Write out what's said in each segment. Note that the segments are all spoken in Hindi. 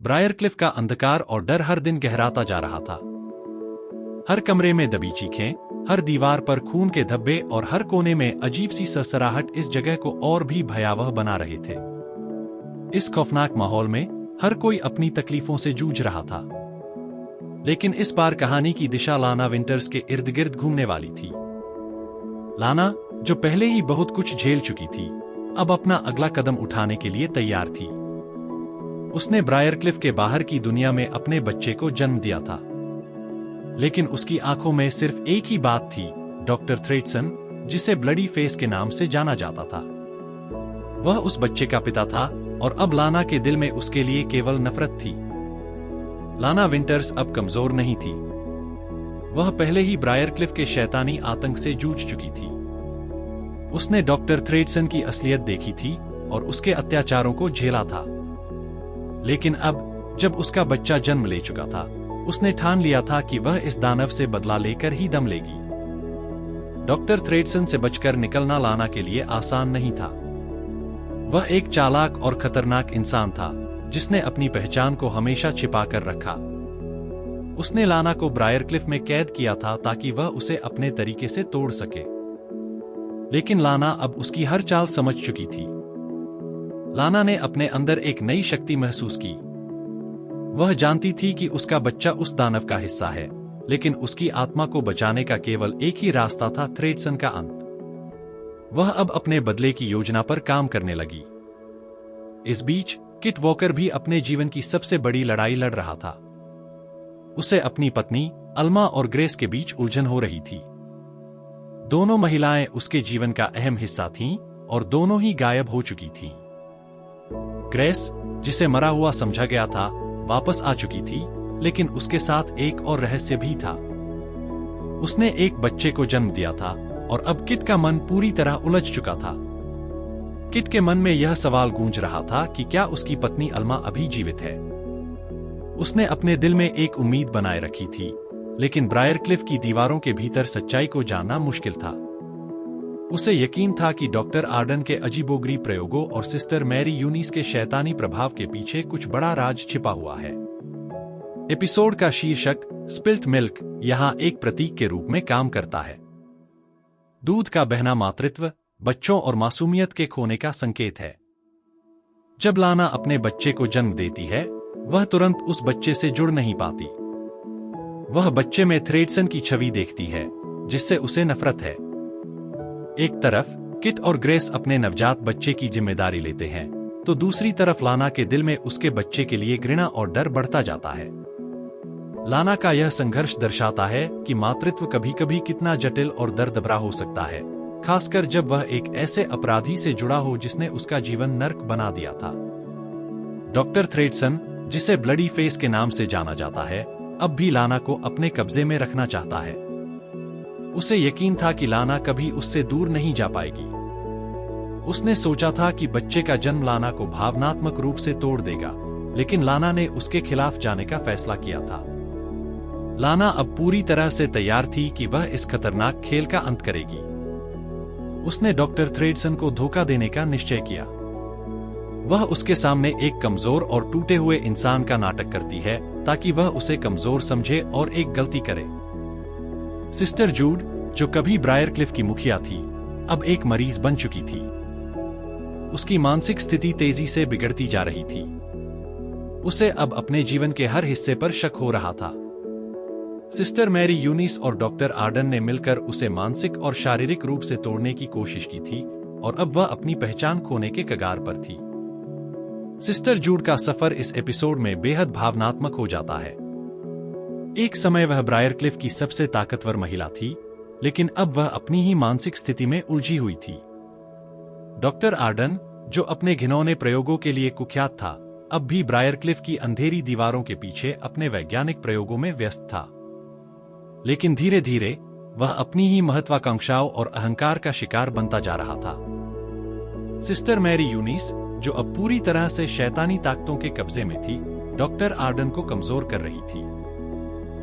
ब्रायरक्लिफ का अंधकार और डर हर दिन गहराता जा रहा था। हर कमरे में दबी चीखें, हर दीवार पर खून के धब्बे और हर कोने में अजीब सी सरसराहट इस जगह को और भी भयावह बना रहे थे। इस खौफनाक माहौल में हर कोई अपनी तकलीफों से जूझ रहा था। लेकिन इस बार कहानी की दिशा लाना विंटर्स के इर्द गिर्द घूमने वाली थी। लाना, जो पहले ही बहुत कुछ झेल चुकी थी, अब अपना अगला कदम उठाने के लिए तैयार थी। उसने ब्रायरक्लिफ के बाहर की दुनिया में अपने बच्चे को जन्म दिया था, लेकिन उसकी आंखों में सिर्फ एक ही बात थी, डॉक्टर थ्रेडसन, जिसे ब्लडी फेस के नाम से जाना जाता था। वह उस बच्चे का पिता था और अब लाना के दिल में उसके लिए केवल नफरत थी। लाना विंटर्स अब कमजोर नहीं थी। वह पहले ही ब्रायरक्लिफ के शैतानी आतंक से जूझ चुकी थी। उसने डॉक्टर थ्रेडसन की असलियत देखी थी और उसके अत्याचारों को झेला था। लेकिन अब, जब उसका बच्चा जन्म ले चुका था, उसने ठान लिया था कि वह इस दानव से बदला लेकर ही दम लेगी। डॉक्टर थ्रेडसन से बचकर निकलना लाना के लिए आसान नहीं था। वह एक चालाक और खतरनाक इंसान था, जिसने अपनी पहचान को हमेशा छिपाकर रखा। उसने लाना को ब्रायरक्लिफ में कैद किया था ताकि वह उसे अपने तरीके से तोड़ सके। लेकिन लाना अब उसकी हर चाल समझ चुकी थी। लाना ने अपने अंदर एक नई शक्ति महसूस की। वह जानती थी कि उसका बच्चा उस दानव का हिस्सा है, लेकिन उसकी आत्मा को बचाने का केवल एक ही रास्ता था, थ्रेडसन का अंत। वह अब अपने बदले की योजना पर काम करने लगी। इस बीच किट वॉकर भी अपने जीवन की सबसे बड़ी लड़ाई लड़ रहा था। उसे अपनी पत्नी अल्मा और ग्रेस के बीच उलझन हो रही थी। दोनों महिलाएं उसके जीवन का अहम हिस्सा थीं और दोनों ही गायब हो चुकी थीं। ग्रेस, जिसे मरा हुआ समझा गया था, वापस आ चुकी थी, लेकिन उसके साथ एक और रहस्य भी था। उसने एक बच्चे को जन्म दिया था और अब किट का मन पूरी तरह उलझ चुका था। किट के मन में यह सवाल गूंज रहा था कि क्या उसकी पत्नी अल्मा अभी जीवित है। उसने अपने दिल में एक उम्मीद बनाए रखी थी, लेकिन ब्रायरक्लिफ की दीवारों के भीतर सच्चाई को जानना मुश्किल था। उसे यकीन था कि डॉक्टर आर्डन के अजीबोगरीब प्रयोगों और सिस्टर मैरी यूनिस के शैतानी प्रभाव के पीछे कुछ बड़ा राज छिपा हुआ है। एपिसोड का शीर्षक स्पिल्ट मिल्क यहां एक प्रतीक के रूप में काम करता है। दूध का बहना मातृत्व, बच्चों और मासूमियत के खोने का संकेत है। जब लाना अपने बच्चे को जन्म देती है, वह तुरंत उस बच्चे से जुड़ नहीं पाती। वह बच्चे में थ्रेडसन की छवि देखती है, जिससे उसे नफरत है। एक तरफ किट और ग्रेस अपने नवजात बच्चे की जिम्मेदारी लेते हैं, तो दूसरी तरफ लाना के दिल में उसके बच्चे के लिए घृणा और डर बढ़ता जाता है। लाना का यह संघर्ष दर्शाता है कि मातृत्व कभी-कभी कितना जटिल और दर्द-भरा हो सकता है, खासकर जब वह एक ऐसे अपराधी से जुड़ा हो जिसने उसका जीवन नर्क बना दिया था। डॉक्टर थ्रेडसन, जिसे ब्लडी फेस के नाम से जाना जाता है, अब भी लाना को अपने कब्जे में रखना चाहता है। उसे यकीन था कि लाना कभी उससे दूर नहीं जा पाएगी। उसने सोचा था कि बच्चे का जन्म लाना को भावनात्मक रूप से तोड़ देगा, लेकिन लाना ने उसके खिलाफ जाने का फैसला किया था। लाना अब पूरी तरह से तैयार थी कि वह इस खतरनाक खेल का अंत करेगी। उसने डॉक्टर थ्रेडसन को धोखा देने का निश्चय किया। वह उसके सामने एक कमजोर और टूटे हुए इंसान का नाटक करती है ताकि वह उसे कमजोर समझे और एक गलती करे। सिस्टर जूड, जो कभी ब्रायरक्लिफ की मुखिया थी, अब एक मरीज बन चुकी थी। उसकी मानसिक स्थिति तेजी से बिगड़ती जा रही थी। उसे अब अपने जीवन के हर हिस्से पर शक हो रहा था। सिस्टर मैरी यूनिस और डॉक्टर आर्डन ने मिलकर उसे मानसिक और शारीरिक रूप से तोड़ने की कोशिश की थी और अब वह अपनी पहचान खोने के कगार पर थी। सिस्टर जूड का सफर इस एपिसोड में बेहद भावनात्मक हो जाता है। एक समय वह ब्रायरक्लिफ की सबसे ताकतवर महिला थी, लेकिन अब वह अपनी ही मानसिक स्थिति में उलझी हुई थी। डॉक्टर आर्डन, जो अपने घिनौने प्रयोगों के लिए कुख्यात था, अब भी ब्रायरक्लिफ की अंधेरी दीवारों के पीछे अपने वैज्ञानिक प्रयोगों में व्यस्त था। लेकिन धीरे धीरे वह अपनी ही महत्वाकांक्षाओं और अहंकार का शिकार बनता जा रहा था। सिस्टर मैरी यूनिस, जो अब पूरी तरह से शैतानी ताकतों के कब्जे में थी, डॉक्टर आर्डन को कमजोर कर रही थी।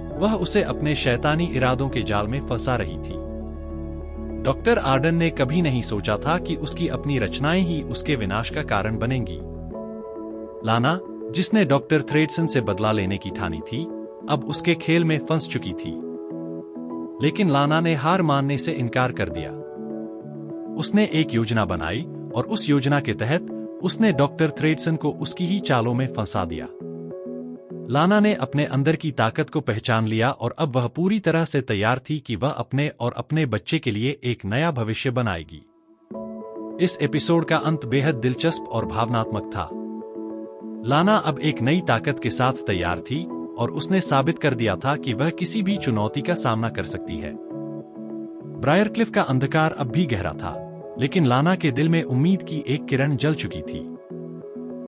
वह उसे अपने शैतानी इरादों के जाल में फंसा रही थी। डॉक्टर आर्डन ने कभी नहीं सोचा था कि उसकी अपनी रचनाएं ही उसके विनाश का कारण बनेंगी। लाना, जिसने डॉक्टर थ्रेडसन से बदला लेने की ठानी थी, अब उसके खेल में फंस चुकी थी। लेकिन लाना ने हार मानने से इनकार कर दिया। उसने एक योजना बनाई और उस योजना के तहत उसने डॉक्टर थ्रेडसन को उसकी ही चालों में फंसा दिया। लाना ने अपने अंदर की ताकत को पहचान लिया और अब वह पूरी तरह से तैयार थी कि वह अपने और अपने बच्चे के लिए एक नया भविष्य बनाएगी। इस एपिसोड का अंत बेहद दिलचस्प और भावनात्मक था। लाना अब एक नई ताकत के साथ तैयार थी और उसने साबित कर दिया था कि वह किसी भी चुनौती का सामना कर सकती है। ब्रायरक्लिफ का अंधकार अब भी गहरा था, लेकिन लाना के दिल में उम्मीद की एक किरण जल चुकी थी।